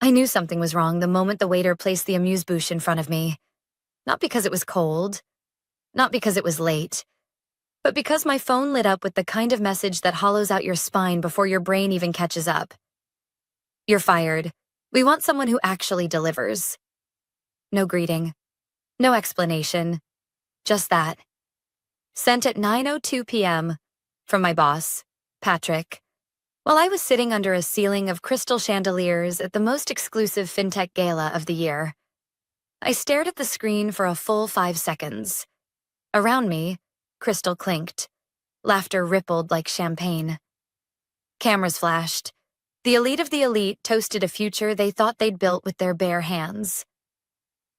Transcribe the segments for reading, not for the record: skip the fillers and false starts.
I knew something was wrong the moment the waiter placed the amuse-bouche in front of me. Not because it was cold, not because it was late, but because my phone lit up with the kind of message that hollows out your spine before your brain even catches up. You're fired. We want someone who actually delivers. No greeting. No explanation. Just that. Sent at 9:02 p.m. from my boss, Patrick, while I was sitting under a ceiling of crystal chandeliers at the most exclusive fintech gala of the year. I stared at the screen for a full 5 seconds. Around me, crystal clinked. Laughter rippled like champagne. Cameras flashed. The elite of the elite toasted a future they thought they'd built with their bare hands.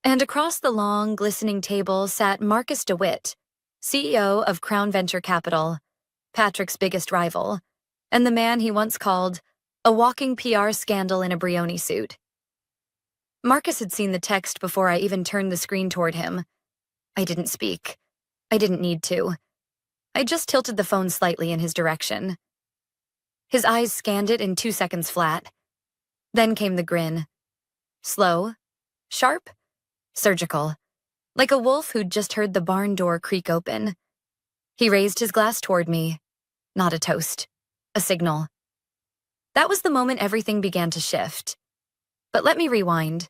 And across the long, glistening table sat Marcus DeWitt, CEO of Crown Venture Capital, Patrick's biggest rival, and the man he once called a walking PR scandal in a Brioni suit. Marcus had seen the text before I even turned the screen toward him. I didn't speak. I didn't need to. I just tilted the phone slightly in his direction. His eyes scanned it in 2 seconds flat. Then came the grin. Slow, sharp, surgical, like a wolf who'd just heard the barn door creak open. He raised his glass toward me. Not a toast, a signal. That was the moment everything began to shift. But let me rewind.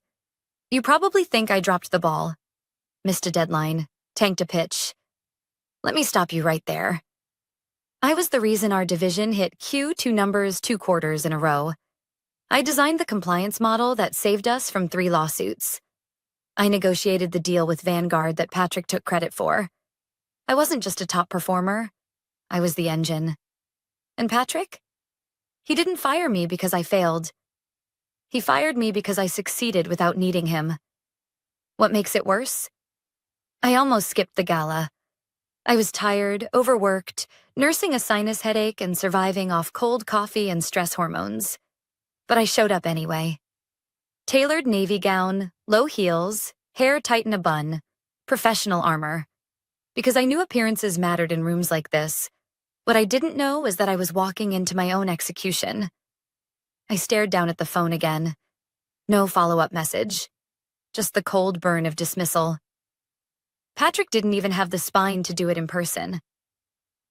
You probably think I dropped the ball, missed a deadline, tanked a pitch. Let me stop you right there. I was the reason our division hit Q 2 numbers 2 quarters in a row. I designed the compliance model that saved us from 3 lawsuits. I negotiated the deal with Vanguard that Patrick took credit for. I wasn't just a top performer. I was the engine. And Patrick? He didn't fire me because I failed. He fired me because I succeeded without needing him. What makes it worse? I almost skipped the gala. I was tired, overworked, nursing a sinus headache and surviving off cold coffee and stress hormones. But I showed up anyway. Tailored navy gown, low heels, hair tight in a bun, professional armor. Because I knew appearances mattered in rooms like this. What I didn't know was that I was walking into my own execution. I stared down at the phone again. No follow-up message. Just the cold burn of dismissal. Patrick didn't even have the spine to do it in person.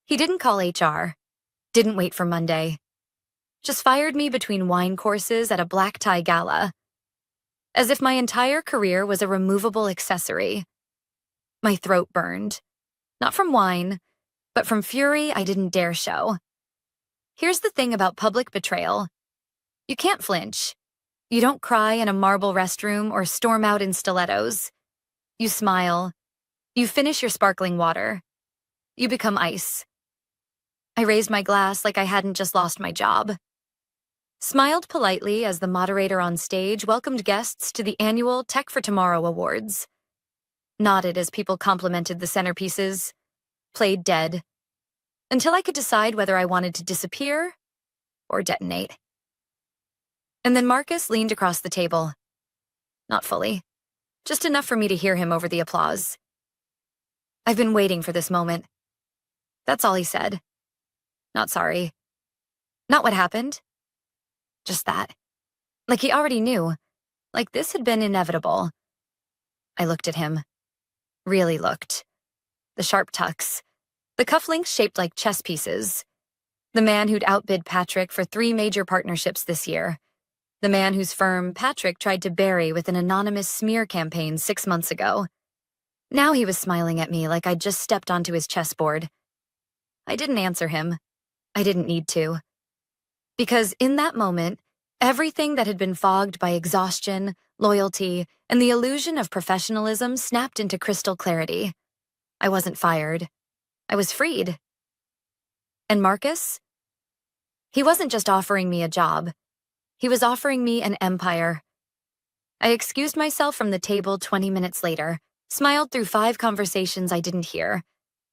He didn't call HR. Didn't wait for Monday. Just fired me between wine courses at a black tie gala. As if my entire career was a removable accessory. My throat burned. Not from wine, but from fury I didn't dare show. Here's the thing about public betrayal. You can't flinch. You don't cry in a marble restroom or storm out in stilettos. You smile. You finish your sparkling water. You become ice. I raised my glass like I hadn't just lost my job. Smiled politely as the moderator on stage welcomed guests to the annual Tech for Tomorrow Awards. Nodded as people complimented the centerpieces. Played dead. Until I could decide whether I wanted to disappear or detonate. And then Marcus leaned across the table. Not fully. Just enough for me to hear him over the applause. I've been waiting for this moment. That's all he said. Not sorry. Not what happened. Just that. Like he already knew. Like this had been inevitable. I looked at him. Really looked. The sharp tucks. The cufflinks shaped like chess pieces. The man who'd outbid Patrick for 3 major partnerships this year. The man whose firm Patrick tried to bury with an anonymous smear campaign 6 months ago. Now he was smiling at me like I'd just stepped onto his chessboard. I didn't answer him. I didn't need to. Because in that moment, everything that had been fogged by exhaustion, loyalty, and the illusion of professionalism snapped into crystal clarity. I wasn't fired. I was freed. And Marcus? He wasn't just offering me a job. He was offering me an empire. I excused myself from the table 20 minutes later, smiled through 5 conversations I didn't hear,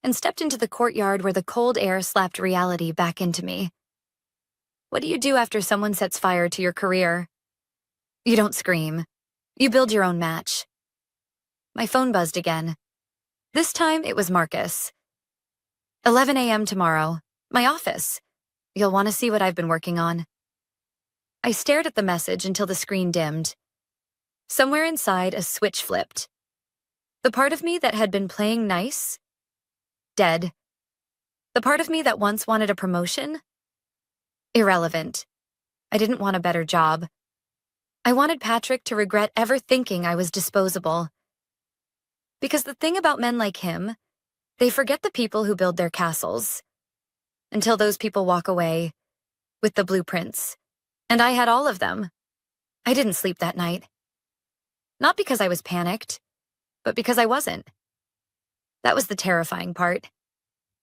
and stepped into the courtyard where the cold air slapped reality back into me. What do you do after someone sets fire to your career? You don't scream. You build your own match. My phone buzzed again. This time it was Marcus. 11 a.m. tomorrow. My office. You'll want to see what I've been working on. I stared at the message until the screen dimmed. Somewhere inside, a switch flipped. The part of me that had been playing nice? Dead. The part of me that once wanted a promotion? Irrelevant. I didn't want a better job. I wanted Patrick to regret ever thinking I was disposable. Because the thing about men like him, they forget the people who build their castles. Until those people walk away with the blueprints. And I had all of them. I didn't sleep that night. Not because I was panicked, but because I wasn't. That was the terrifying part.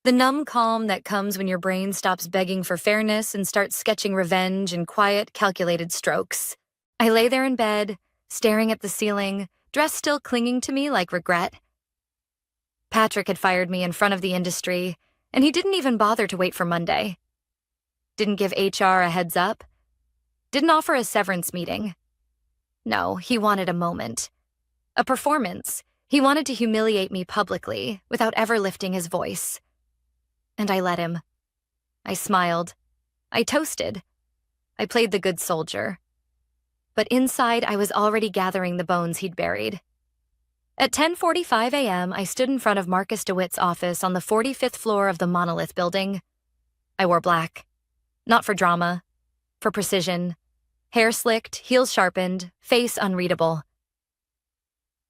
The numb calm that comes when your brain stops begging for fairness and starts sketching revenge in quiet, calculated strokes. I lay there in bed, staring at the ceiling, dress still clinging to me like regret. Patrick had fired me in front of the industry, and he didn't even bother to wait for Monday. Didn't give HR a heads up. Didn't offer a severance meeting. No, he wanted a moment. A performance. He wanted to humiliate me publicly, without ever lifting his voice. And I let him. I smiled. I toasted. I played the good soldier. But inside, I was already gathering the bones he'd buried. At 10:45 a.m., I stood in front of Marcus DeWitt's office on the 45th floor of the Monolith building. I wore black. Not for drama. For precision. Hair slicked, heels sharpened, face unreadable.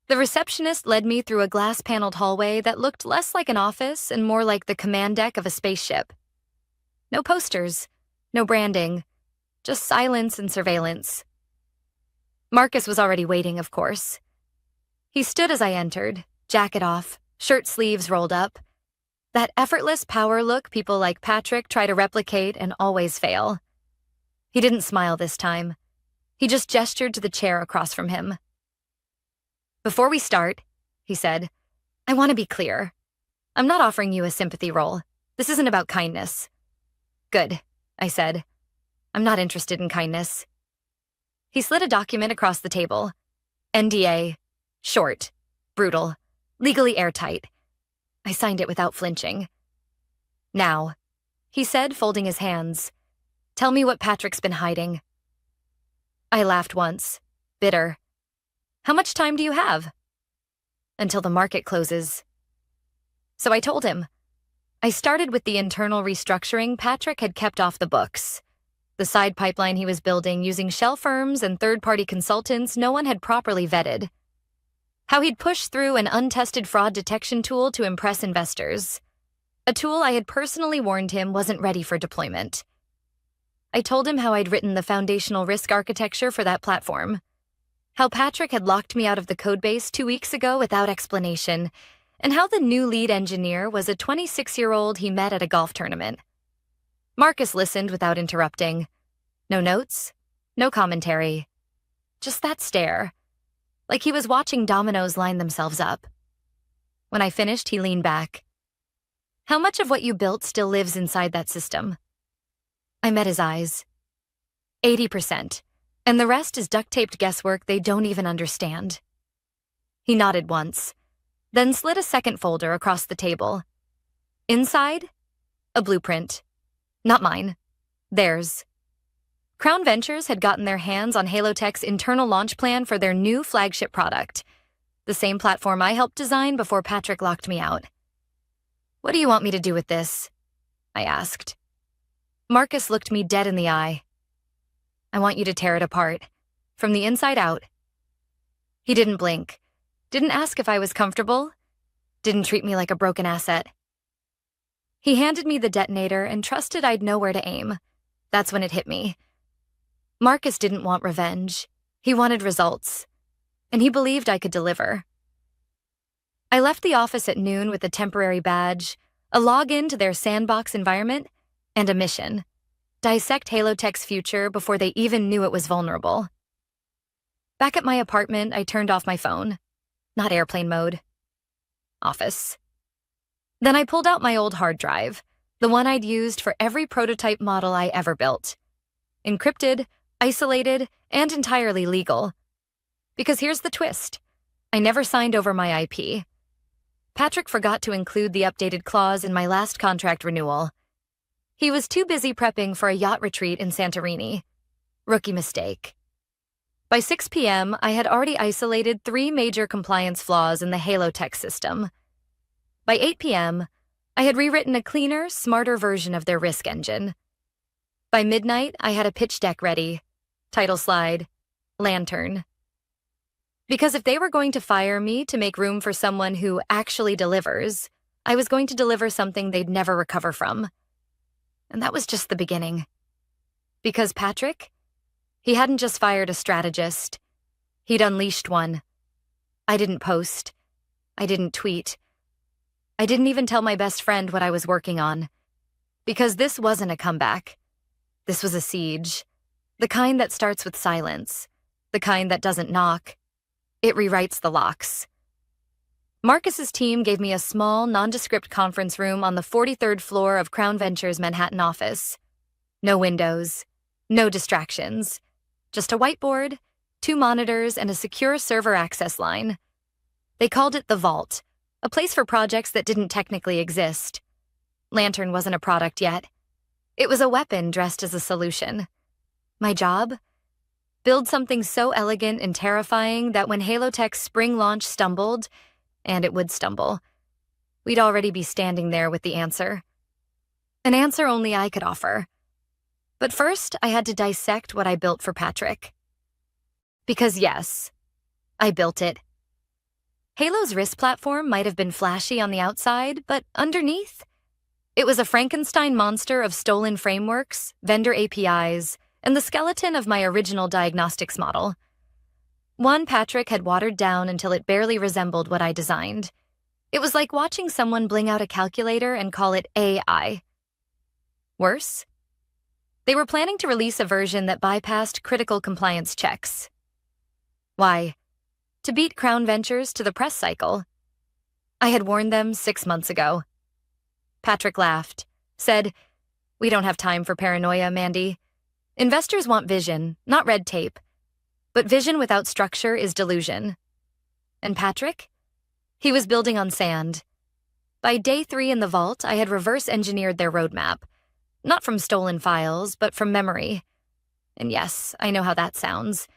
The receptionist led me through a glass-paneled hallway that looked less like an office and more like the command deck of a spaceship. No posters, no branding, just silence and surveillance. Marcus was already waiting, of course. He stood as I entered, jacket off, shirt sleeves rolled up. That effortless power look people like Patrick try to replicate and always fail. He didn't smile this time. He just gestured to the chair across from him. "Before we start," he said, "I want to be clear. I'm not offering you a sympathy role. This isn't about kindness." "Good," I said. "I'm not interested in kindness." He slid a document across the table. NDA. Short. Brutal. Legally airtight. I signed it without flinching. "Now," he said, folding his hands, "tell me what Patrick's been hiding." I laughed once. Bitter. "How much time do you have?" "Until the market closes." So I told him. I started with the internal restructuring Patrick had kept off the books. The side pipeline he was building using shell firms and third-party consultants no one had properly vetted. How he'd pushed through an untested fraud detection tool to impress investors. A tool I had personally warned him wasn't ready for deployment. I told him how I'd written the foundational risk architecture for that platform. How Patrick had locked me out of the codebase 2 weeks ago without explanation, and how the new lead engineer was a 26-year-old he met at a golf tournament. Marcus listened without interrupting. No notes, no commentary. Just that stare, like he was watching dominoes line themselves up. When I finished, he leaned back. "How much of what you built still lives inside that system?" I met his eyes. 80%, and the rest is duct-taped guesswork they don't even understand. He nodded once, then slid a second folder across the table. Inside, a blueprint. Not mine. Theirs. Crown Ventures had gotten their hands on Halotech's internal launch plan for their new flagship product, the same platform I helped design before Patrick locked me out. "What do you want me to do with this?" I asked. Marcus looked me dead in the eye. "I want you to tear it apart, from the inside out." He didn't blink, didn't ask if I was comfortable, didn't treat me like a broken asset. He handed me the detonator and trusted I'd know where to aim. That's when it hit me. Marcus didn't want revenge. He wanted results. And he believed I could deliver. I left the office at noon with a temporary badge, a login to their sandbox environment, and a mission: dissect Halotech's future before they even knew it was vulnerable. Back at my apartment, I turned off my phone. Not airplane mode. Office. Then I pulled out my old hard drive, the one I'd used for every prototype model I ever built. Encrypted, isolated, and entirely legal. Because here's the twist. I never signed over my IP. Patrick forgot to include the updated clause in my last contract renewal. He was too busy prepping for a yacht retreat in Santorini. Rookie mistake. By 6 p.m., I had already isolated 3 major compliance flaws in the Halo tech system. By 8 p.m., I had rewritten a cleaner, smarter version of their risk engine. By midnight, I had a pitch deck ready. Title slide, Lantern. Because if they were going to fire me to make room for someone who actually delivers, I was going to deliver something they'd never recover from. And that was just the beginning. Because Patrick, he hadn't just fired a strategist. He'd unleashed one. I didn't post. I didn't tweet. I didn't even tell my best friend what I was working on. Because this wasn't a comeback. This was a siege. The kind that starts with silence. The kind that doesn't knock. It rewrites the locks. Marcus's team gave me a small, nondescript conference room on the 43rd floor of Crown Ventures' Manhattan office. No windows. No distractions. Just a whiteboard, 2 monitors, and a secure server access line. They called it the Vault, a place for projects that didn't technically exist. Lantern wasn't a product yet. It was a weapon dressed as a solution. My job? Build something so elegant and terrifying that when Halo Tech's spring launch stumbled, and it would stumble, we'd already be standing there with the answer. An answer only I could offer. But first, I had to dissect what I built for Patrick. Because yes, I built it. Halo's risk platform might have been flashy on the outside, but underneath, it was a Frankenstein monster of stolen frameworks, vendor APIs, and the skeleton of my original diagnostics model. One Patrick had watered down until it barely resembled what I designed. It was like watching someone bling out a calculator and call it AI. Worse? They were planning to release a version that bypassed critical compliance checks. Why? To beat Crown Ventures to the press cycle. I had warned them 6 months ago. Patrick laughed, said, "We don't have time for paranoia, Mandy. Investors want vision, not red tape. But vision without structure is delusion." And Patrick? He was building on sand. By day 3 in the vault, I had reverse engineered their roadmap. Not from stolen files, but from memory. And yes, I know how that sounds.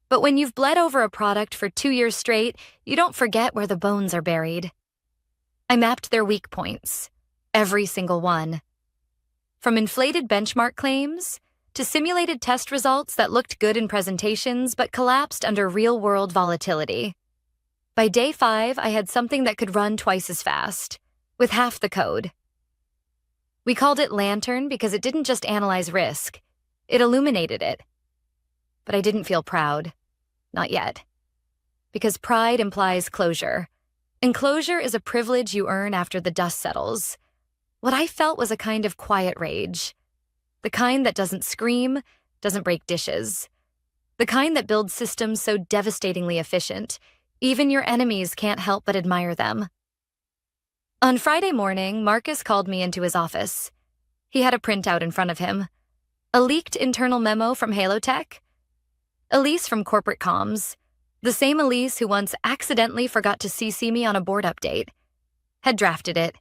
But when you've bled over a product for 2 years straight, you don't forget where the bones are buried. I mapped their weak points. Every single one. From inflated benchmark claims to simulated test results that looked good in presentations but collapsed under real-world volatility. By day 5, I had something that could run twice as fast, with half the code. We called it Lantern because it didn't just analyze risk, it illuminated it. But I didn't feel proud. Not yet. Because pride implies closure. And closure is a privilege you earn after the dust settles. What I felt was a kind of quiet rage. The kind that doesn't scream, doesn't break dishes. The kind that builds systems so devastatingly efficient, even your enemies can't help but admire them. On Friday morning, Marcus called me into his office. He had a printout in front of him. A leaked internal memo from Halo Tech. Elise from corporate comms, the same Elise who once accidentally forgot to CC me on a board update, had drafted it.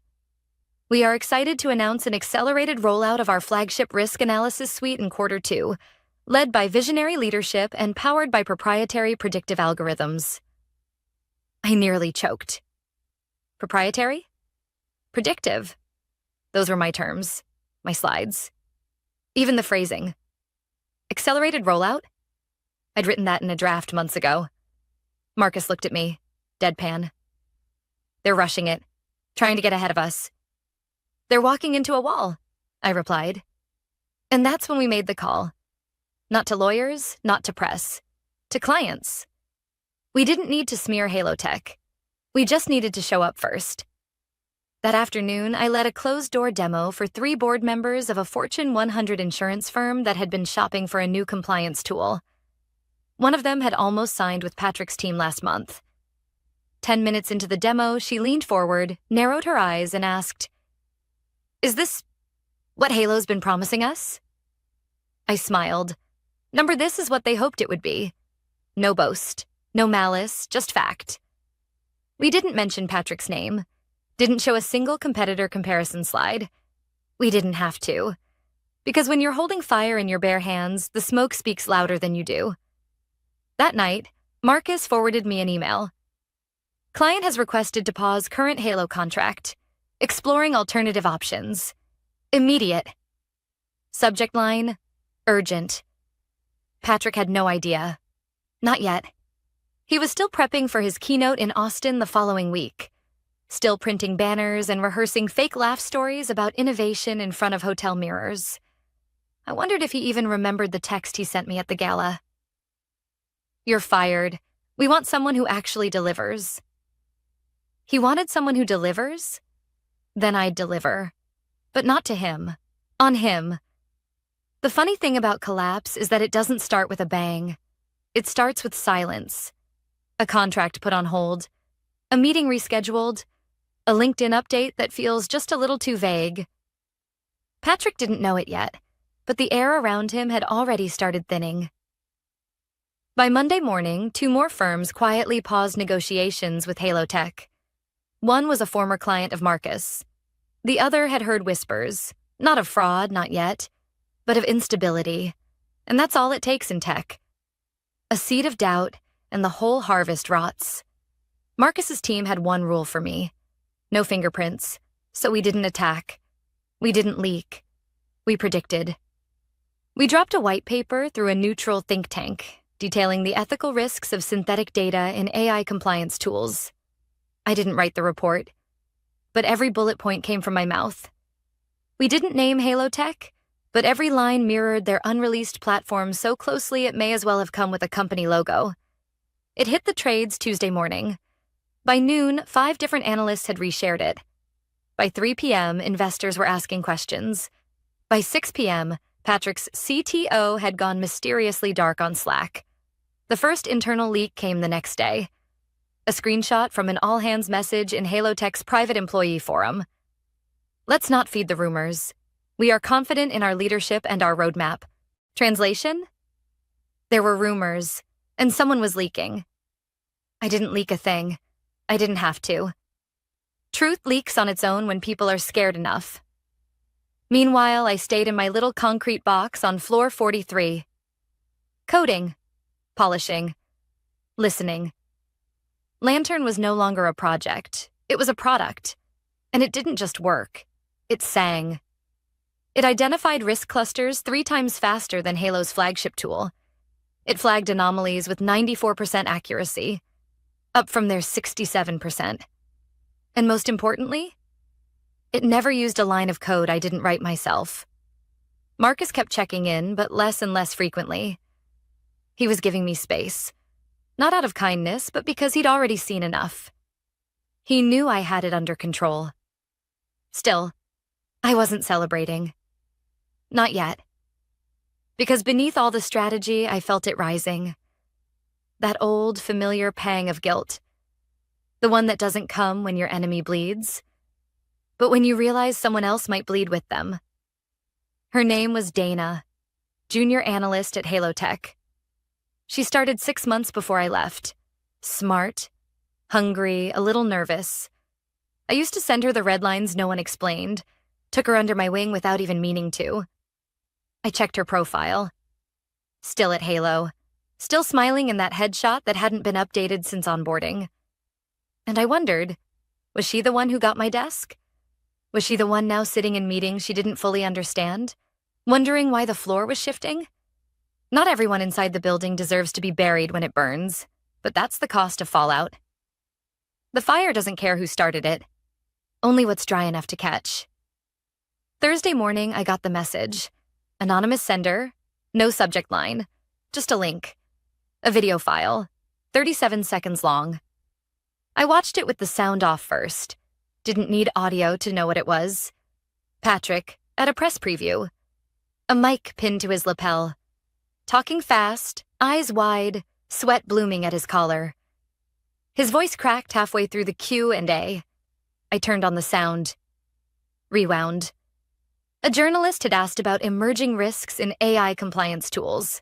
We are excited to announce an accelerated rollout of our flagship risk analysis suite in Q2, led by visionary leadership and powered by proprietary predictive algorithms. I nearly choked. Proprietary? Predictive. Those were my terms, my slides. Even the phrasing. Accelerated rollout? I'd written that in a draft months ago. Marcus looked at me, deadpan. They're rushing it, trying to get ahead of us. They're walking into a wall, I replied. And that's when we made the call. Not to lawyers, not to press. To clients. We didn't need to smear Halo Tech. We just needed to show up first. That afternoon, I led a closed-door demo for 3 board members of a Fortune 100 insurance firm that had been shopping for a new compliance tool. One of them had almost signed with Patrick's team last month. 10 minutes into the demo, she leaned forward, narrowed her eyes, and asked, "Is this what Halo's been promising us?" I smiled. This is what they hoped it would be. No boast, no malice, just fact. We didn't mention Patrick's name, didn't show a single competitor comparison slide. We didn't have to. Because when you're holding fire in your bare hands, the smoke speaks louder than you do. That night, Marcus forwarded me an email. Client has requested to pause current Halo contract. Exploring alternative options. Immediate. Subject line, urgent. Patrick had no idea. Not yet. He was still prepping for his keynote in Austin the following week. Still printing banners and rehearsing fake laugh stories about innovation in front of hotel mirrors. I wondered if he even remembered the text he sent me at the gala. You're fired. We want someone who actually delivers. He wanted someone who delivers? Then I'd deliver. But not to him. On him. The funny thing about collapse is that it doesn't start with a bang. It starts with silence. A contract put on hold. A meeting rescheduled. A LinkedIn update that feels just a little too vague. Patrick didn't know it yet, but the air around him had already started thinning. By Monday morning, 2 more firms quietly paused negotiations with Halo Tech. One was a former client of Marcus. The other had heard whispers, not of fraud, not yet, but of instability. And that's all it takes in tech. A seed of doubt, and the whole harvest rots. Marcus's team had one rule for me. No fingerprints, so we didn't attack. We didn't leak. We predicted. We dropped a white paper through a neutral think tank, detailing the ethical risks of synthetic data in AI compliance tools. I didn't write the report, but every bullet point came from my mouth. We didn't name Halo Tech, but every line mirrored their unreleased platform so closely it may as well have come with a company logo. It hit the trades Tuesday morning. By noon, 5 different analysts had reshared it. By 3 p.m., investors were asking questions. By 6 p.m., Patrick's CTO had gone mysteriously dark on Slack. The first internal leak came the next day. A screenshot from an all-hands message in Halo Tech's private employee forum. Let's not feed the rumors. We are confident in our leadership and our roadmap. Translation? There were rumors, and someone was leaking. I didn't leak a thing. I didn't have to. Truth leaks on its own when people are scared enough. Meanwhile, I stayed in my little concrete box on floor 43. Coding. Polishing. Listening. Lantern was no longer a project. It was a product. And it didn't just work. It sang. It identified risk clusters 3 times faster than Halo's flagship tool. It flagged anomalies with 94% accuracy, up from their 67%. And most importantly, it never used a line of code I didn't write myself. Marcus kept checking in, but less and less frequently. He was giving me space. Not out of kindness, but because he'd already seen enough. He knew I had it under control. Still, I wasn't celebrating. Not yet. Because beneath all the strategy, I felt it rising. That old, familiar pang of guilt. The one that doesn't come when your enemy bleeds, but when you realize someone else might bleed with them. Her name was Dana, junior analyst at Halo Tech. She started 6 months before I left. Smart, hungry, a little nervous. I used to send her the red lines no one explained, took her under my wing without even meaning to. I checked her profile. Still at Halo. Still smiling in that headshot that hadn't been updated since onboarding. And I wondered, was she the one who got my desk? Was she the one now sitting in meetings she didn't fully understand? Wondering why the floor was shifting? Not everyone inside the building deserves to be buried when it burns, but that's the cost of fallout. The fire doesn't care who started it, only what's dry enough to catch. Thursday morning, I got the message. Anonymous sender, no subject line, just a link. A video file, 37 seconds long. I watched it with the sound off first. Didn't need audio to know what it was. Patrick, at a press preview. A mic pinned to his lapel. Talking fast, eyes wide, sweat blooming at his collar. His voice cracked halfway through the Q&A. I turned on the sound. Rewound. A journalist had asked about emerging risks in AI compliance tools.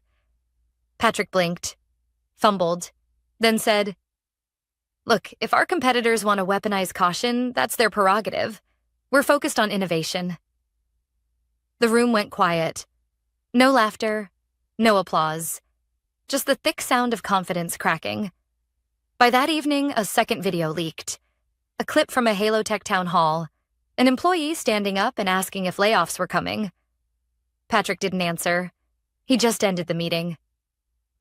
Patrick blinked, fumbled, then said, "Look, if our competitors want to weaponize caution, that's their prerogative. We're focused on innovation." The room went quiet. No laughter, no applause. Just the thick sound of confidence cracking. By that evening, a second video leaked. A clip from a Halo Tech town hall. An employee standing up and asking if layoffs were coming. Patrick didn't answer. He just ended the meeting.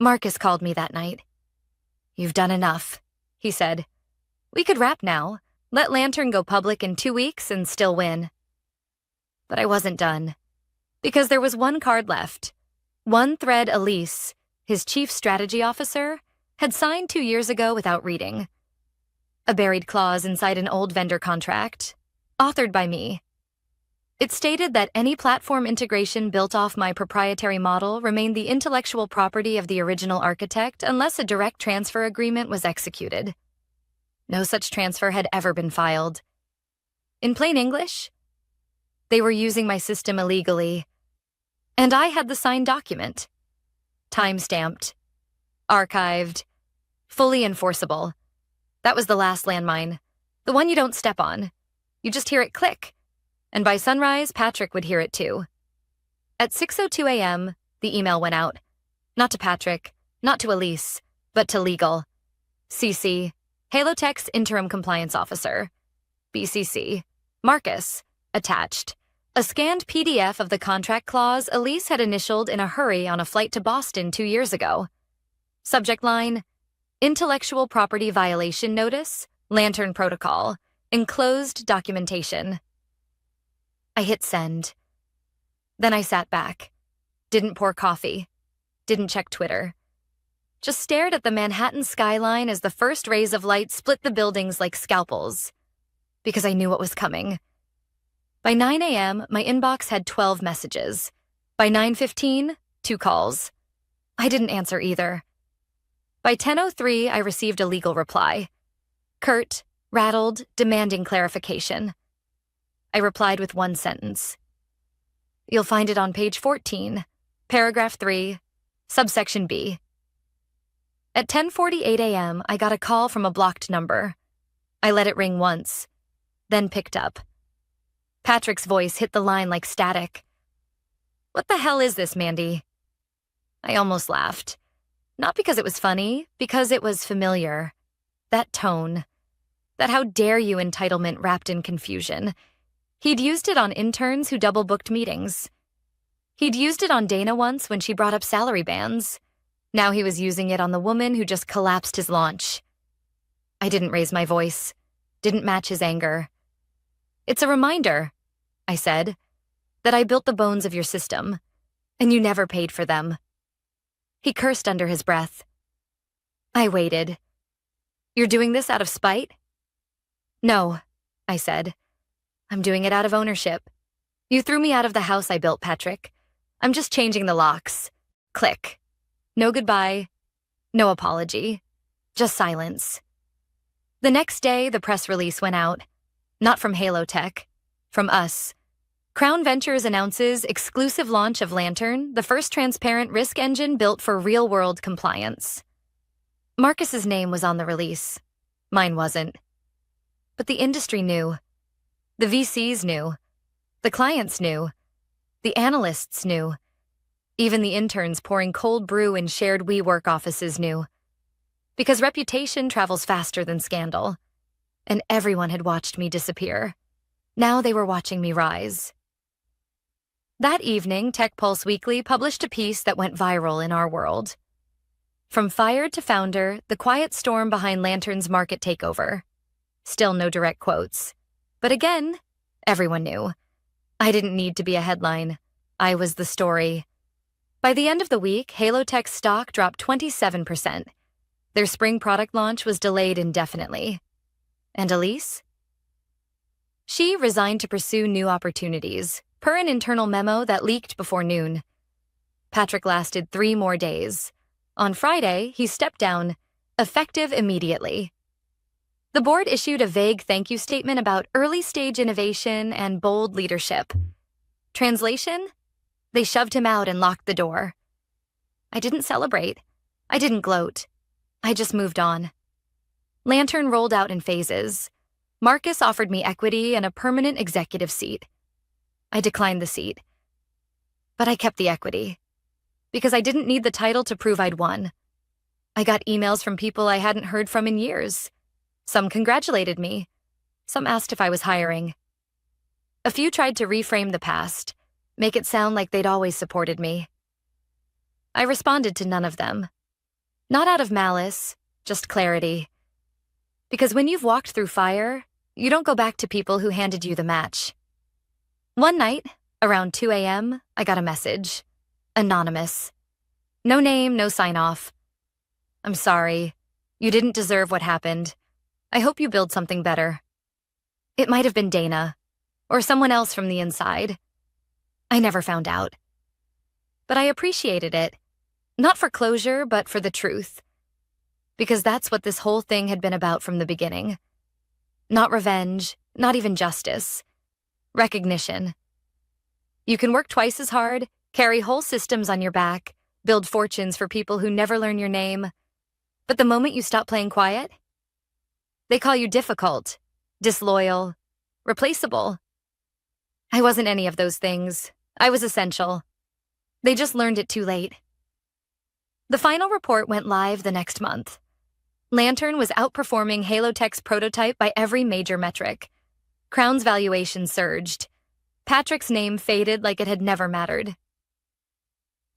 Marcus called me that night. "You've done enough," he said. "We could wrap now, let Lantern go public in 2 weeks and still win." But I wasn't done. Because there was one card left. One thread Elise, his chief strategy officer, had signed 2 years ago without reading. A buried clause inside an old vendor contract, authored by me. It stated that any platform integration built off my proprietary model remained the intellectual property of the original architect unless a direct transfer agreement was executed. No such transfer had ever been filed. In plain English, they were using my system illegally, and I had the signed document. Time-stamped, archived, fully enforceable. That was the last landmine, the one you don't step on. You just hear it click. And by sunrise, Patrick would hear it too. At 6:02 a.m., the email went out. Not to Patrick, not to Elise, but to legal. CC, Halo Tech's interim compliance officer. BCC, Marcus, attached. A scanned PDF of the contract clause Elise had initialed in a hurry on a flight to Boston 2 years ago. Subject line, Intellectual Property Violation Notice, Lantern Protocol, Enclosed Documentation. I hit send. Then I sat back. Didn't pour coffee. Didn't check Twitter. Just stared at the Manhattan skyline as the first rays of light split the buildings like scalpels. Because I knew what was coming. By 9 a.m., my inbox had 12 messages. By 9:15, 2 calls. I didn't answer either. By 10:03, I received a legal reply. Curt, rattled, demanding clarification. I replied with one sentence. You'll find it on page 14, paragraph 3, subsection B. At 10:48 a.m., I got a call from a blocked number. I let it ring once, then picked up. Patrick's voice hit the line like static. "What the hell is this, Mandy?" I almost laughed. Not because it was funny, because it was familiar. That tone. That how dare you entitlement wrapped in confusion. He'd used it on interns who double-booked meetings. He'd used it on Dana once when she brought up salary bands. Now he was using it on the woman who just collapsed his launch. I didn't raise my voice. Didn't match his anger. "It's a reminder," I said, "that I built the bones of your system, and you never paid for them." He cursed under his breath. I waited. "You're doing this out of spite?" "No," I said. "I'm doing it out of ownership. You threw me out of the house I built, Patrick. I'm just changing the locks. Click. No goodbye. No apology. Just silence." The next day, the press release went out. Not from Halo Tech. From us. Crown Ventures announces exclusive launch of Lantern, the first transparent risk engine built for real-world compliance. Marcus's name was on the release. Mine wasn't. But the industry knew. The VCs knew. The clients knew. The analysts knew. Even the interns pouring cold brew in shared WeWork offices knew. Because reputation travels faster than scandal. And everyone had watched me disappear. Now they were watching me rise. That evening, Tech Pulse Weekly published a piece that went viral in our world. From fired to founder, the quiet storm behind Lantern's market takeover. Still no direct quotes. But again, everyone knew. I didn't need to be a headline. I was the story. By the end of the week, Halo Tech's stock dropped 27%. Their spring product launch was delayed indefinitely. And Elise? She resigned to pursue new opportunities, per an internal memo that leaked before noon. Patrick lasted 3 more days. On Friday, he stepped down, effective immediately. The board issued a vague thank you statement about early-stage innovation and bold leadership. Translation? They shoved him out and locked the door. I didn't celebrate. I didn't gloat. I just moved on. Lantern rolled out in phases. Marcus offered me equity and a permanent executive seat. I declined the seat. But I kept the equity, because I didn't need the title to prove I'd won. I got emails from people I hadn't heard from in years. Some congratulated me. Some asked if I was hiring. A few tried to reframe the past, make it sound like they'd always supported me. I responded to none of them. Not out of malice, just clarity. Because when you've walked through fire, you don't go back to people who handed you the match. One night, around 2 a.m., I got a message. Anonymous. No name, no sign-off. I'm sorry. You didn't deserve what happened. I hope you build something better. It might have been Dana, or someone else from the inside. I never found out. But I appreciated it. Not for closure, but for the truth. Because that's what this whole thing had been about from the beginning. Not revenge, not even justice. Recognition. You can work twice as hard, carry whole systems on your back, build fortunes for people who never learn your name. But the moment you stop playing quiet, they call you difficult, disloyal, replaceable. I wasn't any of those things. I was essential. They just learned it too late. The final report went live the next month. Lantern was outperforming Halo Tech's prototype by every major metric. Crown's valuation surged. Patrick's name faded like it had never mattered.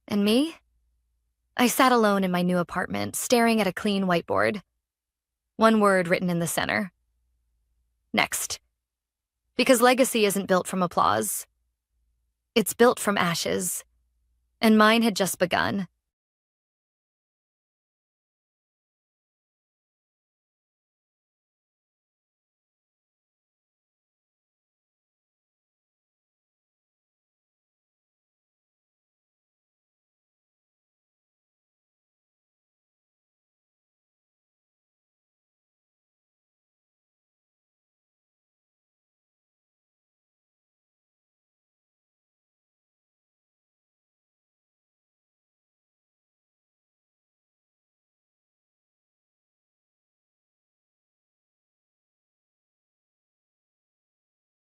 And me? I sat alone in my new apartment, staring at a clean whiteboard. One word written in the center. Next. Because legacy isn't built from applause. It's built from ashes. And mine had just begun.